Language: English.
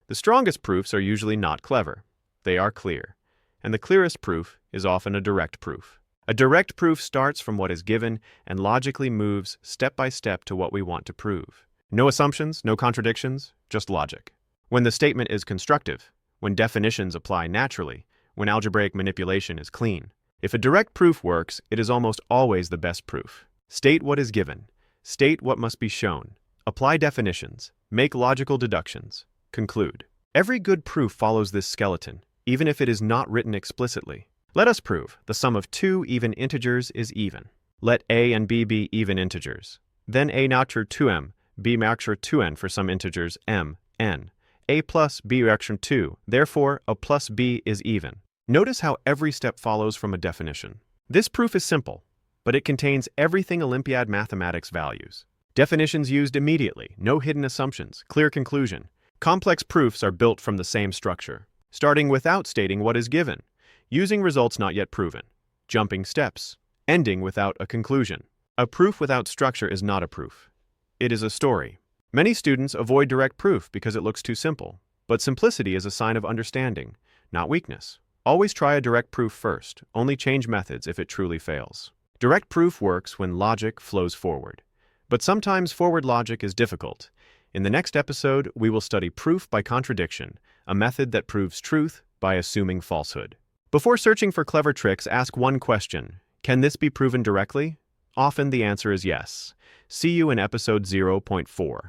The strongest proofs are usually not clever. They are clear. And the clearest proof is often a direct proof. A direct proof starts from what is given and logically moves step by step to what we want to prove. No assumptions, no contradictions, just logic. When the statement is constructive, when definitions apply naturally, when algebraic manipulation is clean. If a direct proof works, it is almost always the best proof. State what is given. State what must be shown. Apply definitions. Make logical deductions. Conclude. Every good proof follows this skeleton, even if it is not written explicitly. Let us prove the sum of two even integers is even. Let a and b be even integers. Then a natural 2m, b natural 2n for some integers m, n. A plus b natural 2, therefore a plus b is even. Notice how every step follows from a definition. This proof is simple, but it contains everything Olympiad mathematics values. Definitions used immediately, no hidden assumptions, clear conclusion. Complex proofs are built from the same structure, starting without stating what is given, using results not yet proven, jumping steps, ending without a conclusion. A proof without structure is not a proof. It is a story. Many students avoid direct proof because it looks too simple, but simplicity is a sign of understanding, not weakness. Always try a direct proof first, only change methods if it truly fails. Direct proof works when logic flows forward, but sometimes forward logic is difficult. In the next episode, we will study proof by contradiction, a method that proves truth by assuming falsehood. Before searching for clever tricks, ask one question: can this be proven directly? Often the answer is yes. See you in episode 0.4.